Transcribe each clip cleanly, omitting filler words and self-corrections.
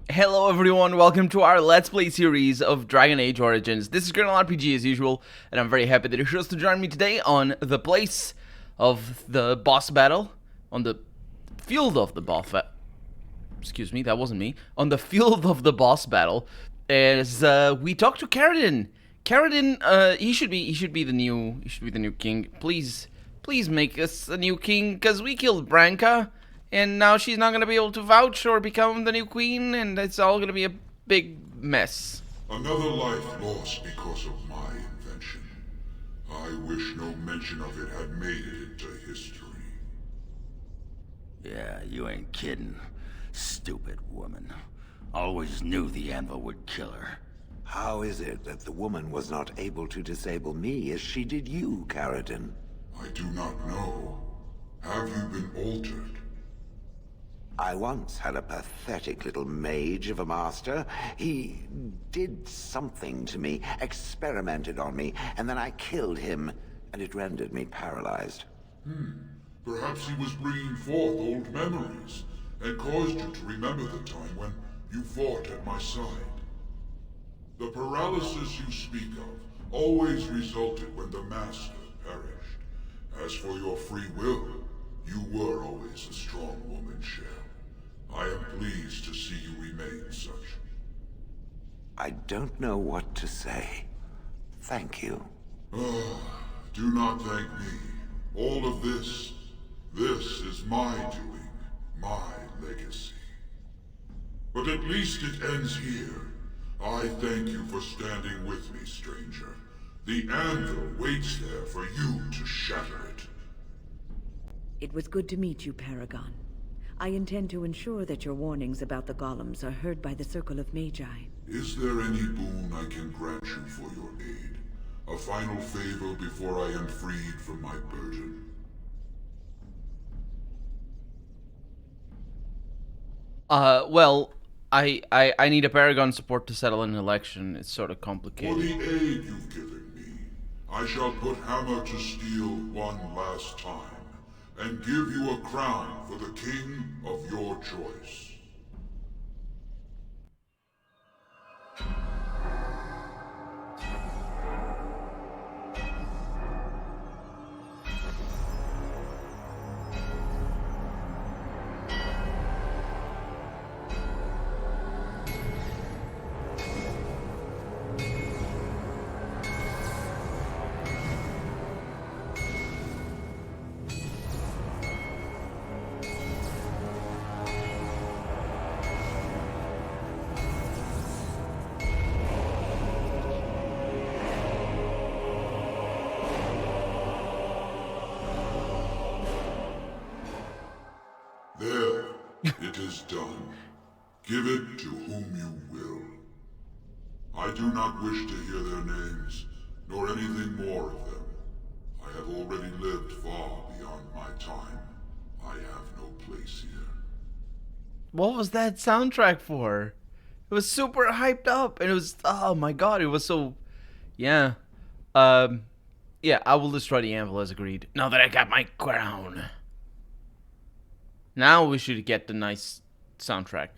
Hello everyone, welcome to our Let's Play series of Dragon Age Origins. This is Colonel RPG as usual, and I'm very happy that you chose to join me today on the place of the boss battle, on the field of the boss excuse me, that wasn't me, on the field of the boss battle, as we talk to Karadin. Karadin, he should be the new king. Please make us a new king, cause we killed Branka. And now she's not gonna be able to vouch or become the new queen, and it's all gonna be a big mess. Another life lost because of my invention. I wish no mention of it had made it into history. Yeah, you ain't kidding. Stupid woman. Always knew the anvil would kill her. How is it that the woman was not able to disable me as she did you, Karadin? I do not know. Have you been altered? I once had a pathetic little mage of a master. He did something to me, experimented on me, and then I killed him, and it rendered me paralyzed. Perhaps he was bringing forth old memories, and caused you to remember the time when you fought at my side. The paralysis you speak of always resulted when the Master perished. As for your free will, you were always a strong woman, Shale. I am pleased to see you remain such. I don't know what to say. Thank you. Do not thank me. All of this is my doing, my legacy. But at least it ends here. I thank you for standing with me, stranger. The anvil waits there for you to shatter it. It was good to meet you, Paragon. I intend to ensure that your warnings about the golems are heard by the Circle of Magi. Is there any boon I can grant you for your aid? A final favor before I am freed from my burden? Well, I need a Paragon support to settle an election. It's sort of For complicated. the aid you've given me, I shall put hammer to steel one last time, and give you a crown for the king of your choice. There, it is done. Give it to whom you will. I do not wish to hear their names, nor anything more of them. I have already lived far beyond my time. I have no place here. What was that soundtrack for? It was super hyped up, and it was, oh my god, it was so, yeah. Yeah, I will destroy the anvil as agreed. Now that I got my crown. Now we should get the nice soundtrack.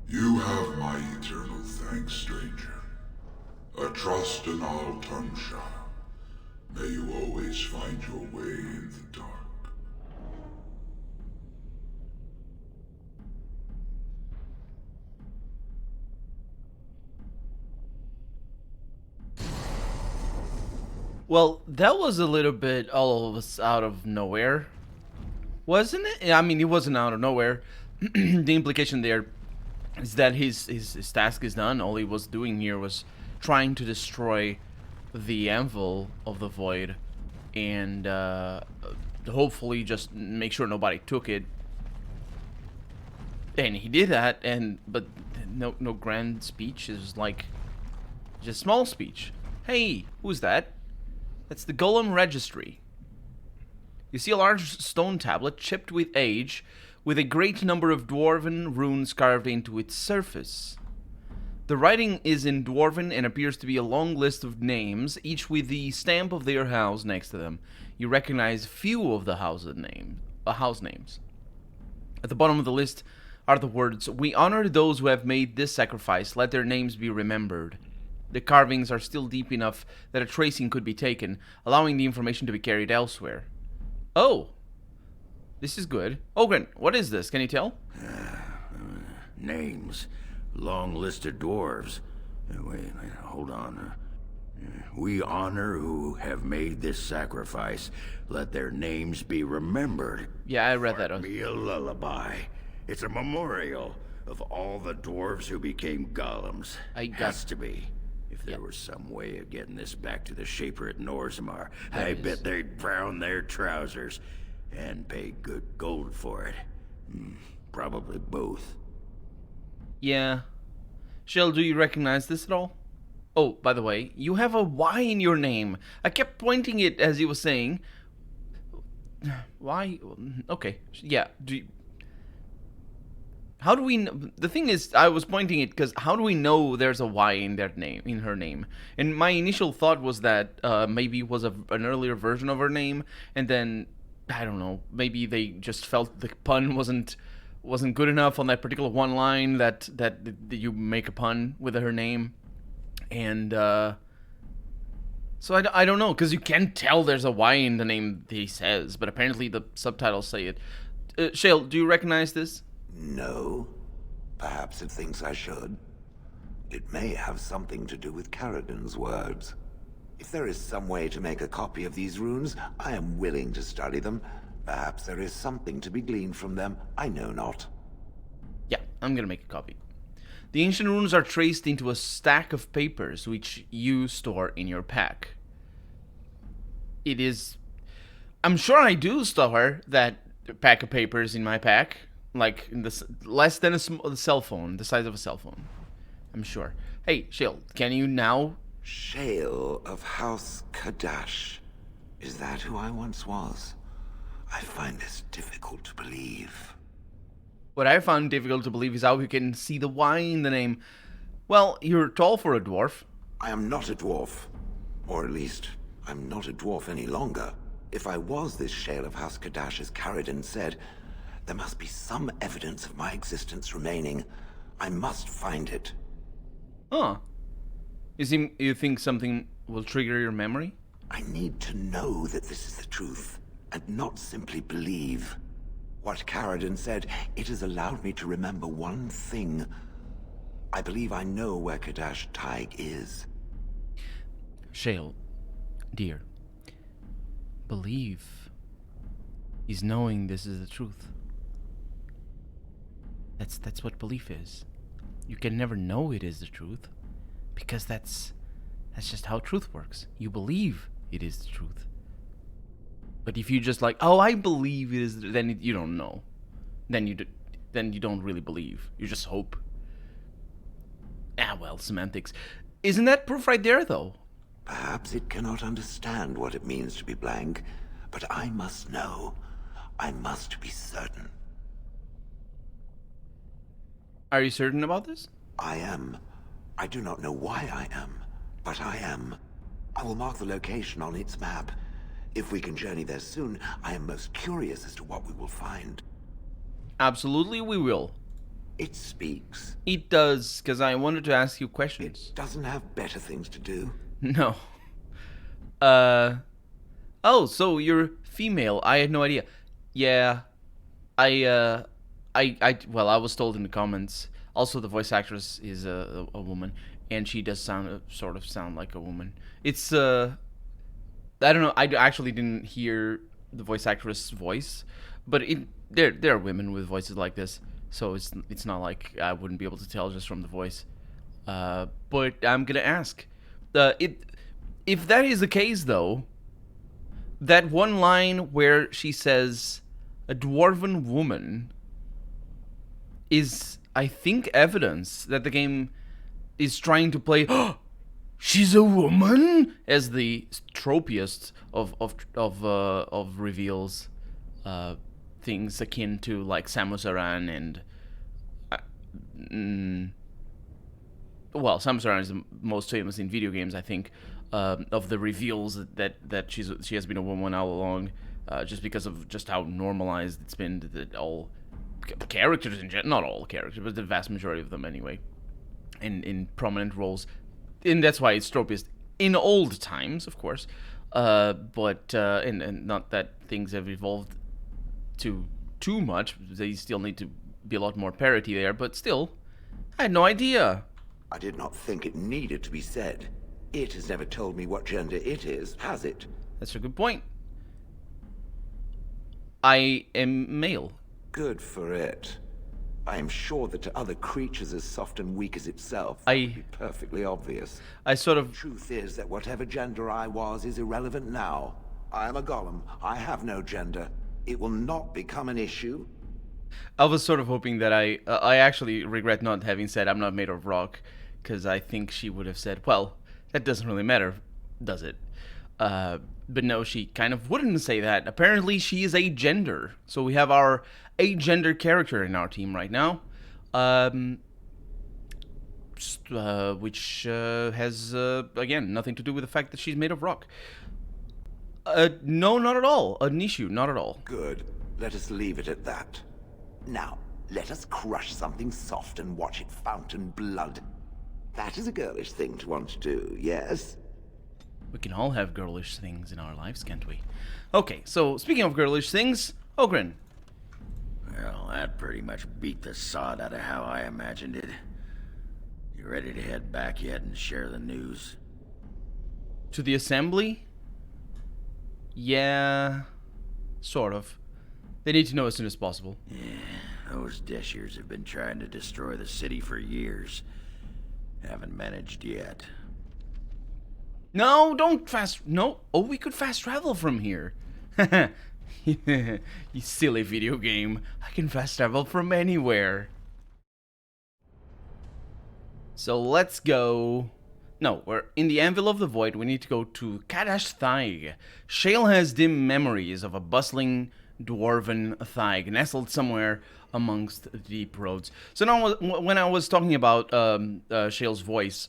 You have my eternal thanks, stranger. A trust in all Tunsha. May you always find your way in the dark. Well, that was a little bit all of us out of nowhere, wasn't it? I mean, it wasn't out of nowhere. The implication there is that his task is done. All he was doing here was trying to destroy the anvil of the void, and hopefully just make sure nobody took it. And he did that, but no grand speech. It was like just small speech. Hey, who's that? That's the golem registry. You see a large stone tablet chipped with age, with a great number of dwarven runes carved into its surface. The writing is in Dwarven and appears to be a long list of names, each with the stamp of their house next to them. You recognize few of the house names. At the bottom of the list are the words, "We honor those who have made this sacrifice. Let their names be remembered." The carvings are still deep enough that a tracing could be taken, allowing the information to be carried elsewhere. Oh, this is good. Ogren, what is this? Can you tell? Names. Long list of dwarves. Wait, hold on. We honor who have made this sacrifice. Let their names be remembered. Yeah, I read that. Be a lullaby. It's a memorial of all the dwarves who became golems. Has to be. If there was some way of getting this back to the Shaper at Norzamar, I bet they'd brown their trousers and pay good gold for it. Probably both. Yeah. Shale, do you recognize this at all? Oh, by the way, you have a Y in your name. I kept pointing it as you were saying. Why? Okay. Yeah. How do we know? The thing is, I was pointing it because how do we know there's a Y in their name, in her name? And my initial thought was that maybe it was an earlier version of her name, and then I don't know. Maybe they just felt the pun wasn't good enough on that particular one line that you make a pun with her name, and so I don't know, because you can tell there's a Y in the name he says, but apparently the subtitles say it. Shale, do you recognize this? No. Perhaps it thinks I should. It may have something to do with Karadin's words. If there is some way to make a copy of these runes, I am willing to study them. Perhaps there is something to be gleaned from them, I know not. Yeah, I'm gonna make a copy. The ancient runes are traced into a stack of papers which you store in your pack. It is... I'm sure I do store that pack of papers in my pack. Like, in the less than a cell phone, the size of a cell phone. I'm sure. Hey, Shale, can you now... Shale of House Kadosh. Is that who I once was? I find this difficult to believe. What I found difficult to believe is how you can see the Y in the name. Well, you're tall for a dwarf. I am not a dwarf. Or at least, I'm not a dwarf any longer. If I was this Shale of House Kadosh, as Karadin said, there must be some evidence of my existence remaining. I must find it. Huh. You think something will trigger your memory? I need to know that this is the truth, and not simply believe. What Karadin said, it has allowed me to remember one thing. I believe I know where Kadosh Taig is. Shale, dear, believe is knowing this is the truth. That's what belief is. You can never know it is the truth, because that's just how truth works. You believe it is the truth. But if you just like, oh, I believe it is, then you don't know. Then you don't really believe. You just hope. Ah, well, semantics. Isn't that proof right there, though? Perhaps it cannot understand what it means to be blank, but I must know. I must be certain. Are you certain about this? I am. I do not know why I am, but I am. I will mark the location on its map. If we can journey there soon, I am most curious as to what we will find. Absolutely, we will. It speaks. It does, because I wanted to ask you questions. It doesn't have better things to do. No. Oh, so you're female. I had no idea. Yeah. Well, I was told in the comments. Also, the voice actress is a woman, and she does sort of sound like a woman. It's, I don't know, I actually didn't hear the voice actress' voice, but there are women with voices like this, so it's not like I wouldn't be able to tell just from the voice. But I'm gonna ask, if that is the case, though, that one line where she says a dwarven woman is, I think, evidence that the game is trying to play She's a woman, as the tropiest of reveals, things akin to like Samus Aran and, well, Samus Aran is the most famous in video games, I think, of the reveals that she has been a woman all along, just because of just how normalized it's been that all characters in general, not all characters, but the vast majority of them anyway, in prominent roles. And that's why it's tropiest in old times, of course, but and not that things have evolved too much. They still need to be a lot more parity there, but still, I had no idea. I did not think it needed to be said. It has never told me what gender it is, has it? That's a good point. I am male. Good for it. I am sure that to other creatures as soft and weak as itself, I- that would be perfectly obvious. I sort of... Truth is that whatever gender I was is irrelevant now. I am a golem. I have no gender. It will not become an issue. I was sort of hoping that I actually regret not having said I'm not made of rock, because I think she would have said, well, that doesn't really matter, does it? But no, she kind of wouldn't say that. Apparently she is a gender. So we have our agender character in our team right now, which has, again, nothing to do with the fact that she's made of rock. No, not at all. An issue, not at all. Good. Let us leave it at that. Now, let us crush something soft and watch it fountain blood. That is a girlish thing to want to do, yes? We can all have girlish things in our lives, can't we? Okay, so speaking of girlish things, Ogren. Well, that pretty much beat the sod out of how I imagined it. You ready to head back yet and share the news? To the assembly? Yeah, sort of. They need to know as soon as possible. Yeah, those Deshirs have been trying to destroy the city for years. Haven't managed yet. No, don't fast... No. Oh, we could fast travel from here. You silly video game. I can fast travel from anywhere. So let's go... No, we're in the Anvil of the Void. We need to go to Kadosh Taig. Shale has dim memories of a bustling dwarven Taig nestled somewhere amongst the deep roads. So now, when I was talking about Shale's voice,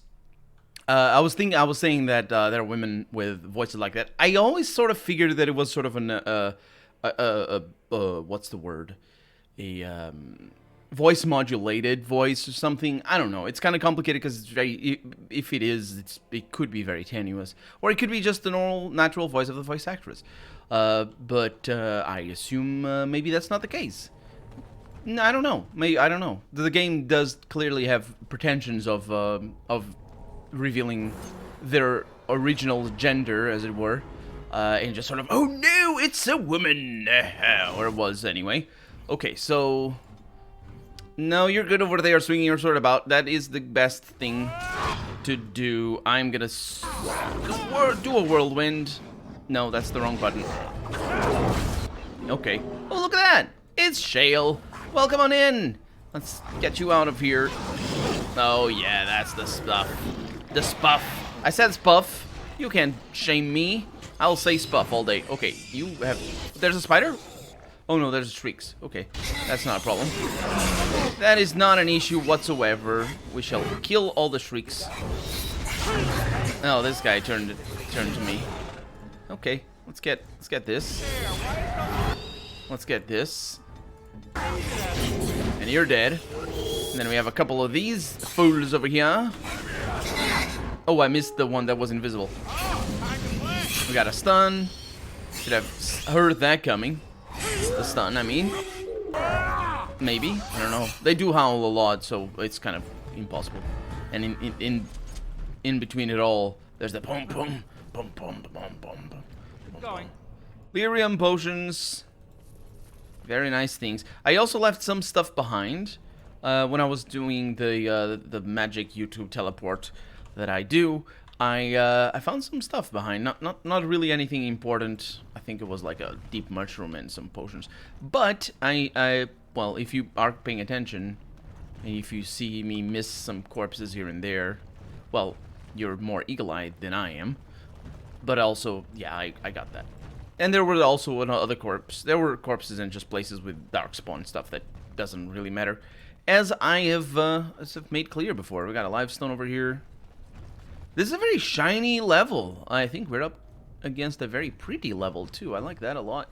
I was saying that there are women with voices like that. I always sort of figured that it was sort of an what's the word? A voice modulated voice or something. I don't know. It's kind of complicated because it's very. If it is, it could be very tenuous, or it could be just the normal, natural voice of the voice actress. But I assume maybe that's not the case. No, I don't know. I don't know. The game does clearly have pretensions of revealing their original gender, as it were, and just sort of, oh no, it's a woman, or it was anyway. Okay, so no, you're good over there swinging your sword about. That is the best thing to do. I'm gonna do a whirlwind. No, that's the wrong button. Okay. Oh, look at that! It's Shale. Welcome on in. Let's get you out of here. Oh yeah, that's the stuff. The spuff. I said spuff. You can't shame me. I'll say spuff all day. Okay, you have... There's a spider? Oh no, there's shrieks. Okay, that's not a problem. That is not an issue whatsoever. We shall kill all the shrieks. Oh, this guy turned to me. Okay, let's get this. Let's get this. And you're dead. And then we have a couple of these fools over here. Oh, I missed the one that was invisible. We got a stun. Should have heard that coming. The stun, I mean. Maybe. I don't know. They do howl a lot, so it's kind of impossible. And in between it all, there's the boom boom boom boom boom boom boom. Going. Lyrium potions. Very nice things. I also left some stuff behind when I was doing the magic YouTube teleport that I do. I found some stuff behind. Not really anything important. I think it was like a deep mushroom and some potions. But well, if you are paying attention, and if you see me miss some corpses here and there, well, you're more eagle-eyed than I am. But also, yeah, I got that. And there were also other corpses. There were corpses in just places with darkspawn stuff that doesn't really matter. As I have made clear before, we got a live stone over here. This is a very shiny level. I think we're up against a very pretty level too. I like that a lot.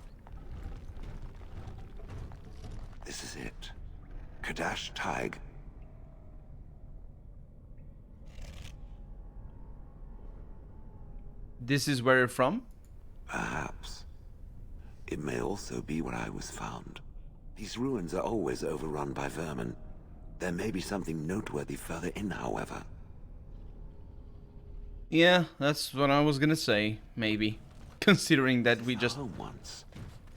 This is it. Kadosh Taig. This is where you're from? Perhaps. It may also be where I was found. These ruins are always overrun by vermin. There may be something noteworthy further in, however. Yeah, that's what I was gonna say, maybe. Considering that we just... Home once.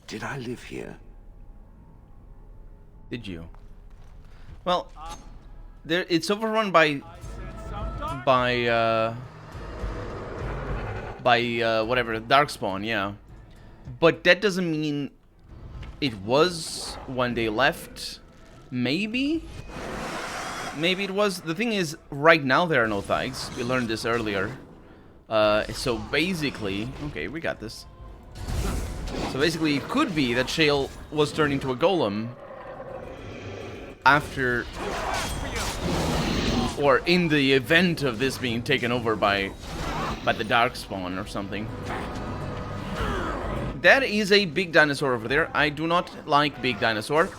Did I live here? Did you? Well, there it's overrun by whatever, darkspawn, yeah. But that doesn't mean it was when they left. Maybe? Maybe it was. The thing is, right now there are no Taigs. We learned this earlier. So basically... Okay, we got this. So basically, it could be that Shale was turned into a golem after... Or in the event of this being taken over by the darkspawn or something. That is a big dinosaur over there. I do not like big dinosaur.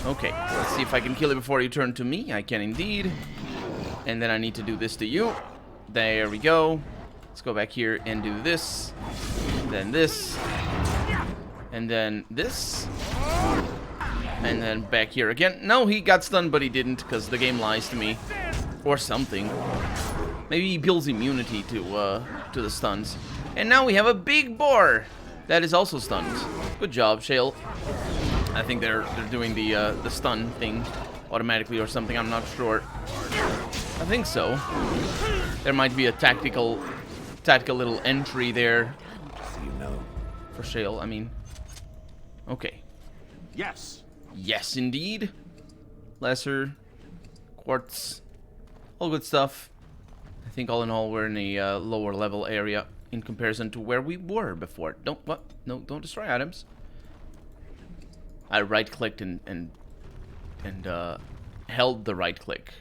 Okay, let's see if I can kill it before you turn to me. I can indeed. And then I need to do this to you. There we go. Let's go back here and do this. Then this. And then this. And then back here again. No, he got stunned, but he didn't, because the game lies to me. Or something. Maybe he builds immunity to the stuns. And now we have a big boar that is also stunned. Good job, Shale. I think they're doing the stun thing automatically or something. I'm not sure. I think so. There might be a tactical little entry there. You know. For Shale, I mean. Okay. Yes. Yes, indeed. Lesser quartz, all good stuff. I think all in all we're in a lower level area in comparison to where we were before. Don't destroy items. I right clicked and held the right click.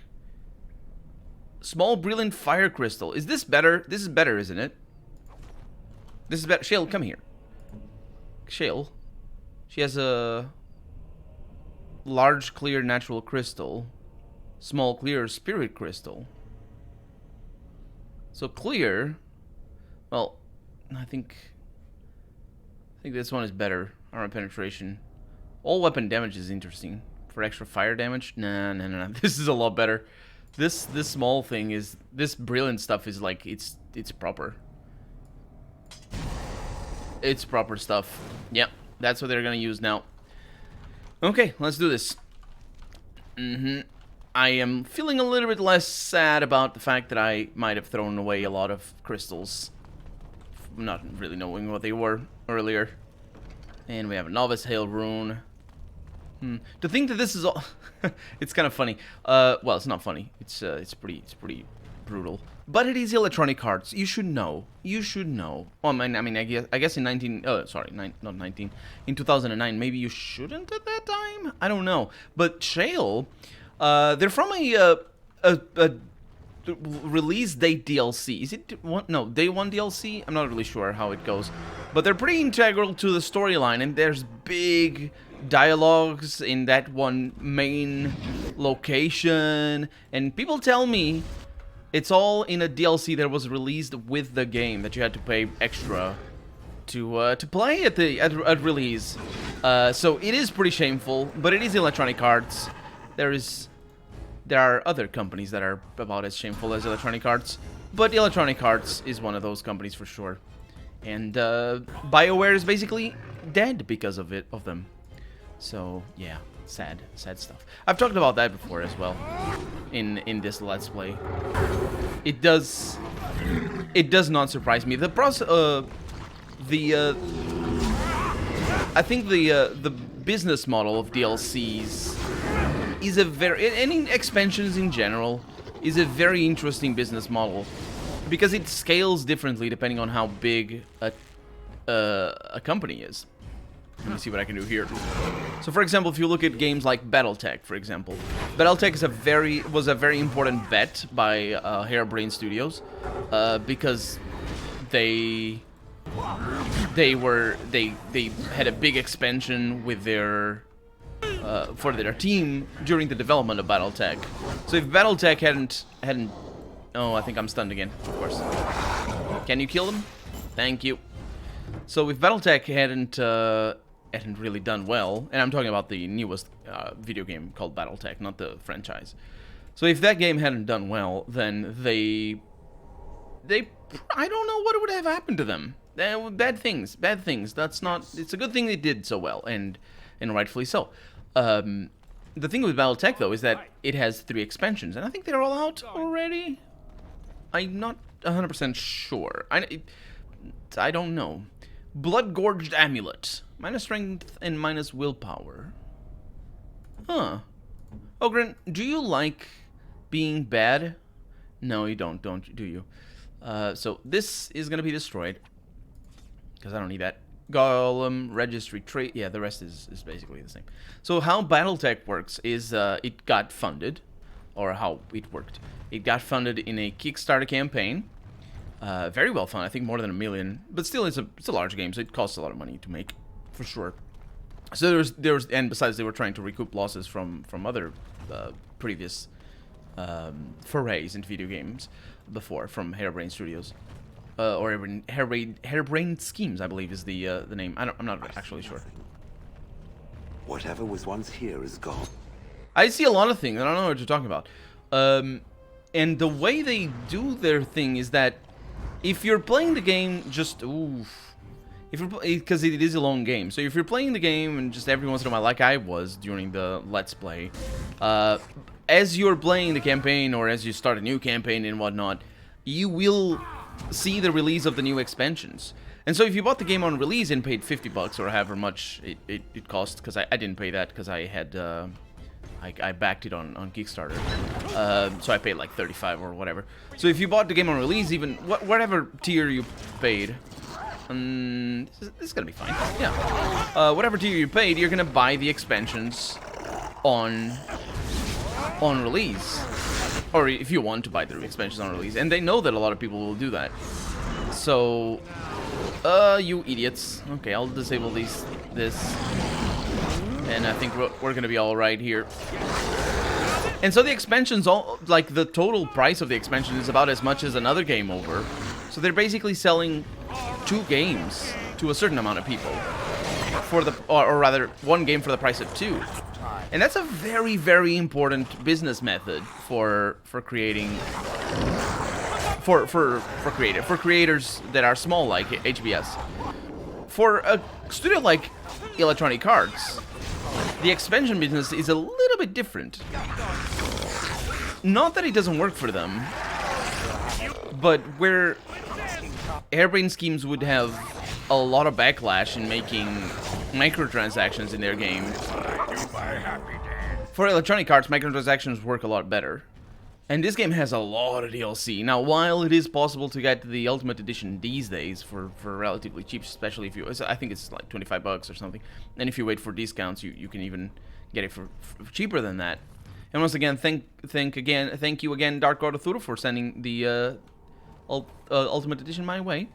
Small brilliant fire crystal. Is this better? This is better, isn't it? This is better. Shale, come here. Shale. She has a large clear natural crystal. Small clear spirit crystal. So clear. Well, I think this one is better. Armor penetration. All weapon damage is interesting. For extra fire damage? Nah. This is a lot better. This small thing is... This brilliant stuff is like... It's proper. It's proper stuff. Yep. That's what they're gonna use now. Okay, let's do this. I am feeling a little bit less sad about the fact that I might have thrown away a lot of crystals. Not really knowing what they were earlier. And we have a Novice Hail Rune. To think that this is all... it's kind of funny. Well, it's not funny. It's pretty brutal. But it is Electronic Arts. You should know. You should know. Well, I mean, I guess in not 19. In 2009, maybe you shouldn't at that time? I don't know. But Shale, they're from a release date DLC. Is it one? No, day one DLC? I'm not really sure how it goes. But they're pretty integral to the storyline, and there's big dialogues in that one main location. And people tell me it's all in a DLC that was released with the game that you had to pay extra to play at release. So it is pretty shameful, but it is Electronic Arts. There are other companies that are about as shameful as Electronic Arts, but Electronic Arts is one of those companies for sure. And BioWare is basically dead because of them. So yeah, sad stuff. I've talked about that before as well in this Let's Play. It does not surprise me. I think the business model of DLCs is a very, any expansions in general, is a very interesting business model. because it scales differently depending on how big a company is. Let me see what I can do here. So, for example, if you look at games like BattleTech, for example, BattleTech was a very important bet by Harebrained Studios because they had a big expansion with their for their team during the development of BattleTech. So if BattleTech hadn't oh, I think I'm stunned again, of course. Can you kill them? Thank you. So if BattleTech hadn't really done well, and I'm talking about the newest video game called BattleTech, not the franchise. So if that game hadn't done well, then they I don't know what would have happened to them. Bad things. That's not. It's a good thing they did so well, and rightfully so. The thing with BattleTech though is that it has 3 expansions, and I think they're all out already. I'm not 100% sure. I don't know. Blood-Gorged Amulet. Minus strength and minus willpower. Huh. Ogren, do you like being bad? No, you don't, do you? So this is gonna be destroyed. Because I don't need that. Golem, registry, trade. Yeah, the rest is basically the same. So how BattleTech works is it got funded. Or how it worked. It got funded in a Kickstarter campaign. Very well funded, I think more than $1 million. But still, it's a large game, so it costs a lot of money to make, for sure. So there was, and besides, they were trying to recoup losses from other previous forays into video games before, from Harebrained Studios, or Harebrained Schemes, I believe is the name. I'm not actually sure. Whatever was once here is gone. I see a lot of things. I don't know what you're talking about. And the way they do their thing is that if you're playing the game, just because it is a long game. So if you're playing the game and just every once in a while, like I was during the Let's Play, as you're playing the campaign or as you start a new campaign and whatnot, you will see the release of the new expansions. And so if you bought the game on release and paid $50 or however much it cost, because I didn't pay that because I had I backed it on Kickstarter, so I paid like 35 or whatever. So if you bought the game on release, even whatever tier you paid, this is gonna be fine. Yeah, whatever tier you paid, you're gonna buy the expansions on release, or if you want to buy the expansions on release, and they know that a lot of people will do that. So, you idiots. Okay, I'll disable this. And I think we're gonna be all right here. And so the expansions, like the total price of the expansion is about as much as another game over. So they're basically selling 2 games to a certain amount of people for or rather 1 game for the price of 2. And that's a very, very important business method for creating for creators that are small like HBS. For a studio like Electronic Arts, the expansion business is a little bit different. Not that it doesn't work for them, but where Harebrained Schemes would have a lot of backlash in making microtransactions in their game, for Electronic Arts, microtransactions work a lot better. And this game has a lot of DLC. Now, while it is possible to get the Ultimate Edition these days for relatively cheap, especially if you... I think it's like $25 or something. And if you wait for discounts, you can even get it for cheaper than that. And once again, thank you again, Dark God of Thuru, for sending the Ultimate Edition my way.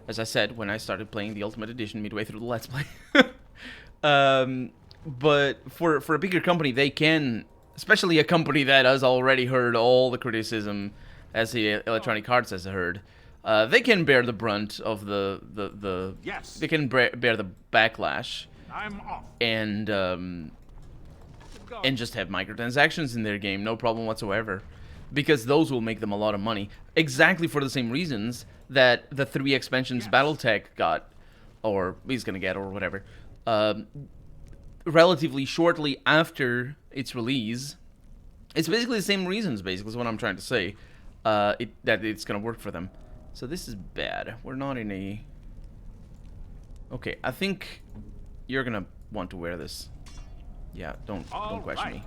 As I said, when I started playing the Ultimate Edition midway through the Let's Play. But for a bigger company, they can... Especially a company that has already heard all the criticism, as the Electronic Arts has heard, they can bear the brunt of the Yes. They can bear the backlash, I'm off. and just have microtransactions in their game, no problem whatsoever, because those will make them a lot of money. Exactly for the same reasons that the 3 expansions BattleTech got, or he's gonna get, or whatever, relatively shortly after its release. It's basically the same reasons, basically, is what I'm trying to say, that it's gonna work for them. So this is bad. We're not in a... Okay, I think you're gonna want to wear this. Yeah, don't question me.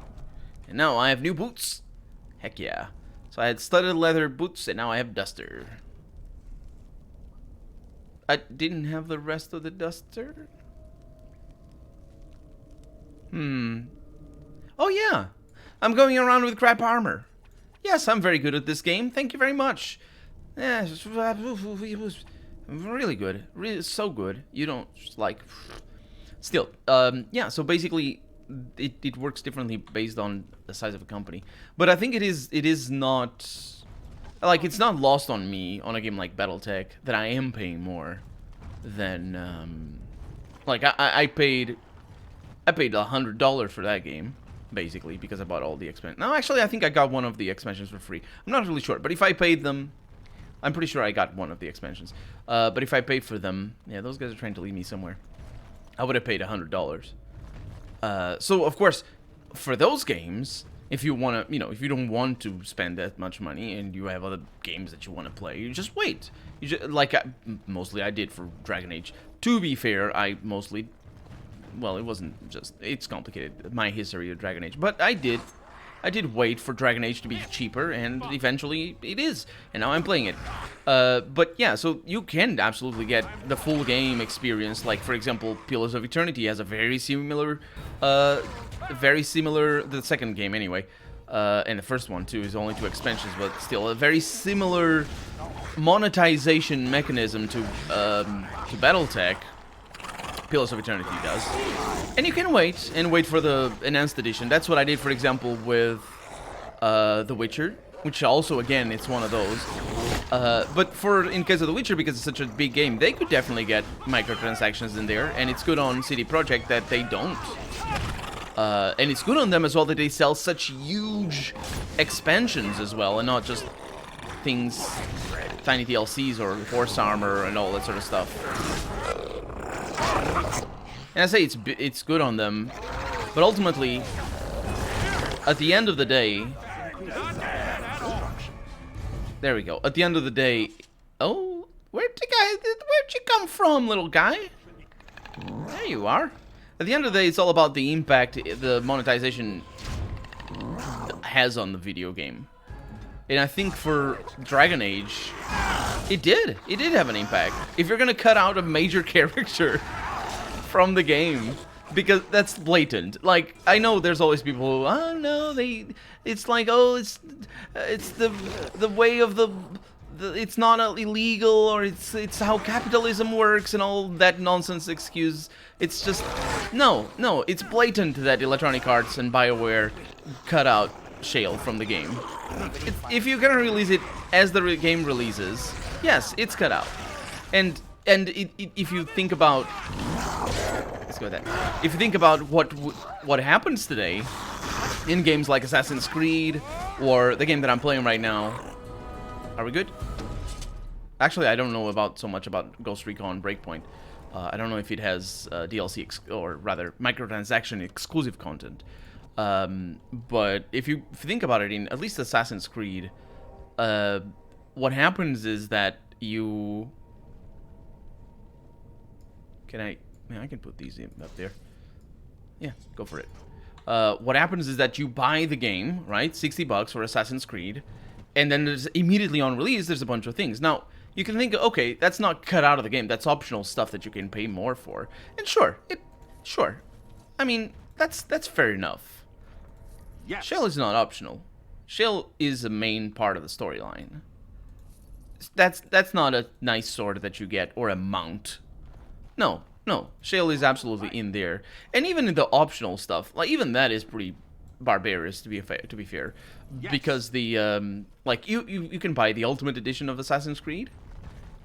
And now I have new boots. Heck yeah. So I had studded leather boots, and now I have duster. I didn't have the rest of the duster? Oh yeah, I'm going around with crap armor. Yes, I'm very good at this game. Thank you very much. Yeah, it was really good. Really, so good. You don't, like... Still, yeah, so basically, it works differently based on the size of a company. But I think it is not... Like, it's not lost on me, on a game like Battletech, that I am paying more than, like, I paid $100 for that game, basically, because I bought all the expansions. No, actually, I think I got one of the expansions for free. I'm not really sure, but if I paid them... I'm pretty sure I got one of the expansions. But if I paid for them... Yeah, those guys are trying to lead me somewhere. I would have paid $100. So, of course, for those games, if you want to... You know, if you don't want to spend that much money and you have other games that you want to play, you just wait. You just, like, mostly I did for Dragon Age. To be fair, I mostly... Well, it wasn't just... It's complicated, my history of Dragon Age. But I did wait for Dragon Age to be cheaper, and eventually it is. And now I'm playing it. But yeah, so you can absolutely get the full game experience. Like, for example, Pillars of Eternity has a very similar... the second game, anyway. And the first one, too, is only 2 expansions, but still a very similar monetization mechanism to Battletech. Pillars of Eternity does. And you can wait for the enhanced edition. That's what I did, for example, with The Witcher, which also, again, it's one of those. But in case of The Witcher, because it's such a big game, they could definitely get microtransactions in there, and it's good on CD Projekt that they don't. And it's good on them as well that they sell such huge expansions as well, and not just things, tiny DLCs or horse armor and all that sort of stuff. And I say it's good on them, but ultimately, at the end of the day... There we go. At the end of the day... Oh, where'd you come from, little guy? There you are. At the end of the day, it's all about the impact the monetization has on the video game. And I think for Dragon Age, it did have an impact. If you're gonna cut out a major character from the game, because that's blatant. Like, I know there's always people who, oh no, it's like, oh, it's the way of the it's not illegal, or it's how capitalism works and all that nonsense excuse. It's just, no, it's blatant that Electronic Arts and BioWare cut out Shale from the game. If you're gonna release it as the game releases, yes, it's cut out. And if you think about, let's go with that. If you think about what happens today in games like Assassin's Creed or the game that I'm playing right now, are we good? Actually, I don't know so much about Ghost Recon Breakpoint. I don't know if it has DLC or rather microtransaction exclusive content. But if you think about it, in at least Assassin's Creed, what happens is that you... I can put these up there. Yeah, go for it. What happens is that you buy the game, right? $60 for Assassin's Creed, and then there's immediately on release, there's a bunch of things. Now, you can think, okay, that's not cut out of the game. That's optional stuff that you can pay more for. And sure. I mean, that's fair enough. Yes. Shale is not optional. Shale is a main part of the storyline. That's not a nice sword that you get or a mount. No. Shale is absolutely in there. And even in the optional stuff, like, even that is pretty barbarous, to be fair. Yes. Because the like you can buy the Ultimate Edition of Assassin's Creed,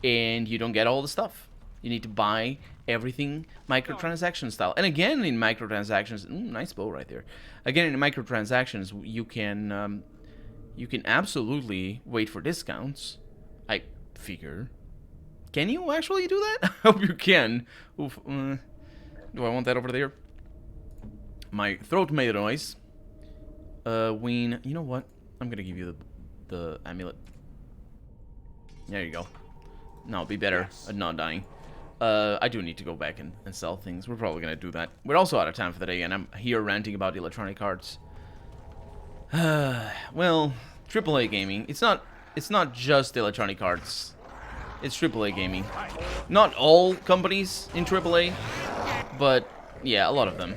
and you don't get all the stuff. You need to buy everything microtransaction style. And again, in microtransactions, nice bow right there. Again, in microtransactions, you can absolutely wait for discounts. I figure. Can you actually do that? I hope you can. Oof. Do I want that over there? My throat made a noise. Ween. You know what? I'm gonna give you the amulet. There you go. No, be better at not dying. I do need to go back and sell things. We're probably gonna do that. We're also out of time for the day, and I'm here ranting about Electronic Arts. Well, AAA gaming. It's not just Electronic Arts. It's AAA gaming. Not all companies in AAA, but yeah, a lot of them.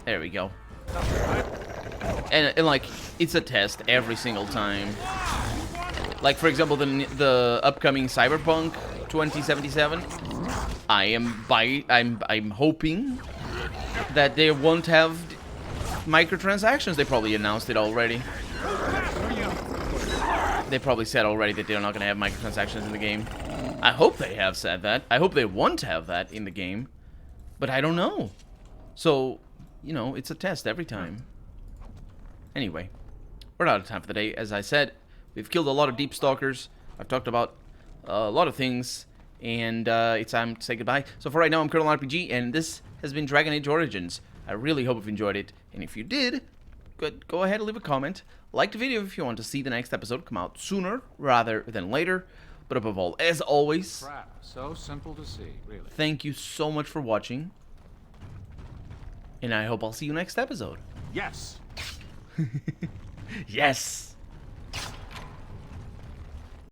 There we go. And like, it's a test every single time. Like, for example, the upcoming Cyberpunk 2077. I'm hoping that they won't have microtransactions. They probably announced it already. They probably said already that they're not going to have microtransactions in the game. I hope they have said that. I hope they want to have that in the game. But I don't know. So, you know, it's a test every time. Anyway, we're out of time for the day. As I said, we've killed a lot of deep stalkers. I've talked about a lot of things. And it's time to say goodbye. So for right now, I'm Colonel RPG, and this has been Dragon Age Origins. I really hope you've enjoyed it. And if you did, go ahead and leave a comment. Like the video if you want to see the next episode come out sooner rather than later. But above all, as always, Crap. So simple to see, really. Thank you so much for watching. And I hope I'll see you next episode. Yes. Yes.